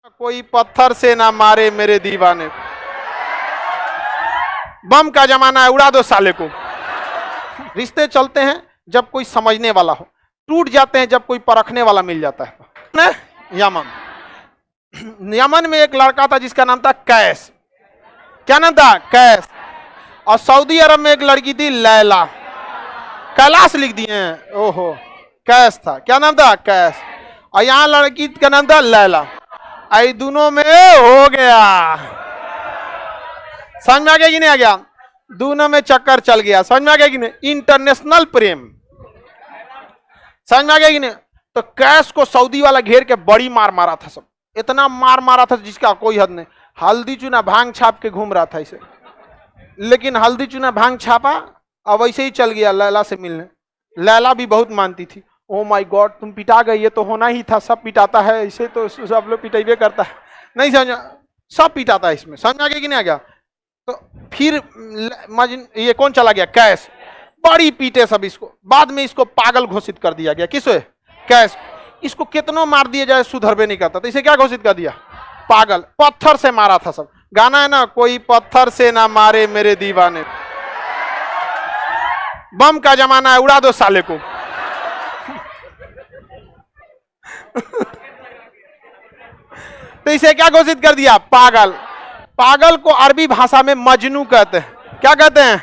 कोई पत्थर से ना मारे मेरे दीवाने, बम का जमाना है, उड़ा दो साले को। रिश्ते चलते हैं जब कोई समझने वाला हो, टूट जाते हैं जब कोई परखने वाला मिल जाता है। यमन में एक लड़का था जिसका नाम था कैस। क्या नाम था? कैस। और सऊदी अरब में एक लड़की थी लैला। कैलाश लिख दिए हैं, ओहो। कैस था, क्या नाम था? कैस। और यहाँ लड़की का नाम था लैला। आई दोनों में हो गया, समझ में आ गया कि नहीं आ गया? दोनों में चक्कर चल गया, समझ में आ गया कि नहीं? इंटरनेशनल प्रेम, समझ में आ गया कि नहीं? तो कैश को सऊदी वाला घेर के बड़ी मार मारा था, सब इतना मार मारा था जिसका कोई हद नहीं। हल्दी चूना भांग छाप के घूम रहा था इसे, लेकिन हल्दी चूना भांग छापा अब वैसे ही चल गया लैला से मिलने। लैला भी बहुत मानती थी। ओ माय गॉड, तुम पिटा गई, ये तो होना ही था, सब पिटाता है इसे, तो सब लोग पिटाइबे करता है। नहीं समझा, सब पिटाता है इसमें, समझ आ गया कि नहीं आ गया? तो फिर ये कौन चला गया? कैश। बड़ी पीटे सब इसको, बाद में इसको पागल घोषित कर दिया गया। किसे? कैश। इसको कितनों मार दिया जाए सुधरबे नहीं करता, तो इसे क्या घोषित कर दिया? पागल। पत्थर से मारा था सब। गाना है ना, कोई पत्थर से ना मारे मेरे दीवाने, बम का जमाना है, उड़ा दो साले को। तो इसे क्या घोषित कर दिया? पागल। पागल को अरबी भाषा में मजनू कहते हैं। क्या कहते हैं?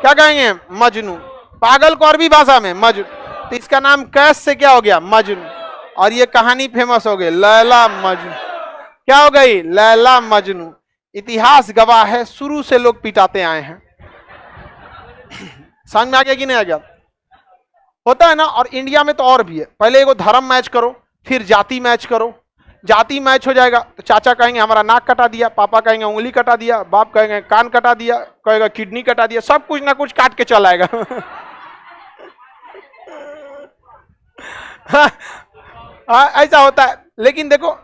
क्या कहेंगे? मजनू। पागल को अरबी भाषा में मजनू। तो इसका नाम कैस से क्या हो गया? मजनू। और ये कहानी फेमस हो गई, लैला मजनू। क्या हो गई? लैला मजनू। इतिहास गवाह है, शुरू से लोग पिटाते आए हैं। समझ में आ गया कि नहीं आ गया? होता है ना। और इंडिया में तो और भी है। पहले एगो धर्म मैच करो, फिर जाति मैच करो। जाति मैच हो जाएगा तो चाचा कहेंगे हमारा नाक कटा दिया, पापा कहेंगे उंगली कटा दिया, बाप कहेंगे कान कटा दिया, कहेगा किडनी कटा दिया, सब कुछ ना कुछ काट के चल आएगा। ऐसा होता है। लेकिन देखो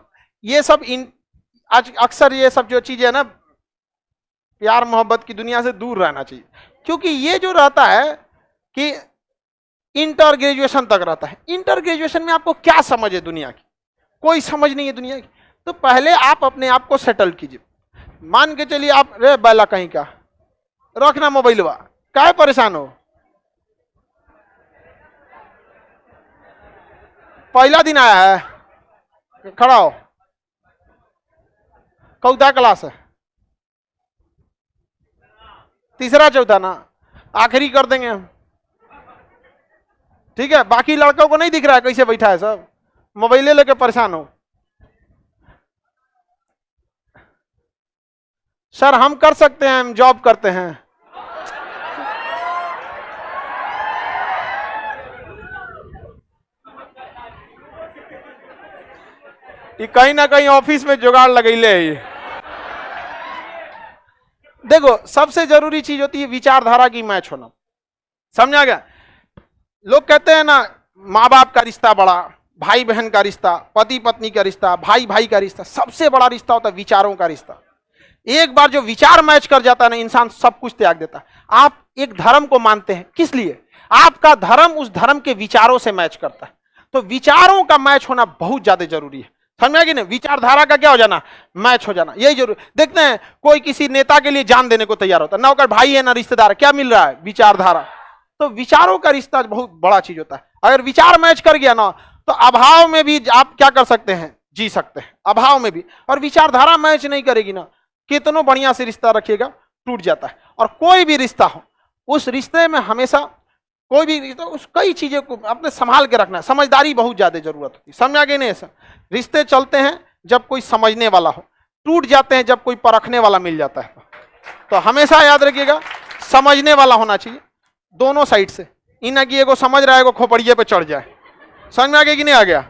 ये सब आज अक्सर ये सब जो चीजें है ना, प्यार मोहब्बत की दुनिया से दूर रहना चाहिए। क्योंकि ये जो रहता है कि इंटर ग्रेजुएशन तक रहता है, इंटर ग्रेजुएशन में आपको क्या समझ है दुनिया की? कोई समझ नहीं है दुनिया की। तो पहले आप अपने आप को सेटल कीजिए। मान के चलिए आप, रे बैला कहीं का, रखना मोबाइलवा, काहे परेशान हो? पहला दिन आया है, खड़ा हो। कौथा क्लास है? तीसरा चौथा ना, आखिरी कर देंगे हम, ठीक है? बाकी लड़कों को नहीं दिख रहा है कैसे बैठा है, सब मोबाइले लेके परेशान हो। सर हम कर सकते हैं, हम जॉब करते हैं। ये कहीं ना कहीं ऑफिस में जुगाड़ लगैले है। ये देखो सबसे जरूरी चीज होती है विचारधारा की मैच होना, समझा गया? लोग कहते हैं ना, माँ बाप का रिश्ता बड़ा, भाई बहन का रिश्ता, पति पत्नी का रिश्ता, भाई भाई का रिश्ता, सबसे बड़ा रिश्ता होता है विचारों का रिश्ता। एक बार जो विचार मैच कर जाता है ना, इंसान सब कुछ त्याग देता है। आप एक धर्म को मानते हैं, किस लिए? आपका धर्म उस धर्म के विचारों से मैच करता है। तो विचारों का मैच होना बहुत ज्यादा जरूरी है, समझा कि नहीं? विचारधारा का क्या हो जाना? मैच हो जाना, यही जरूरी। देखते हैं कोई किसी नेता के लिए जान देने को तैयार होता है, ना होकर भाई है ना रिश्तेदार, क्या मिल रहा है? विचारधारा। तो विचारों का रिश्ता बहुत बड़ा चीज होता है। अगर विचार मैच कर गया ना, तो अभाव में भी आप क्या कर सकते हैं? जी सकते हैं, अभाव में भी। और विचारधारा मैच नहीं करेगी ना, कितनों बढ़िया से रिश्ता रखिएगा, टूट जाता है। और कोई भी रिश्ता हो, उस रिश्ते में हमेशा कोई भी रिश्ता, उस कई चीजें को अपने संभाल के रखना है। समझदारी बहुत ज्यादा जरूरत होती है, समझा कि नहीं? ऐसा रिश्ते चलते हैं जब कोई समझने वाला हो, टूट जाते हैं जब कोई परखने वाला मिल जाता है। तो हमेशा याद रखिएगा, समझने वाला होना चाहिए दोनों साइड से। इन की एगो समझ रहा है, एगो खोपड़िए पे चढ़ जाए। समझ में आ गया कि नहीं आ गया?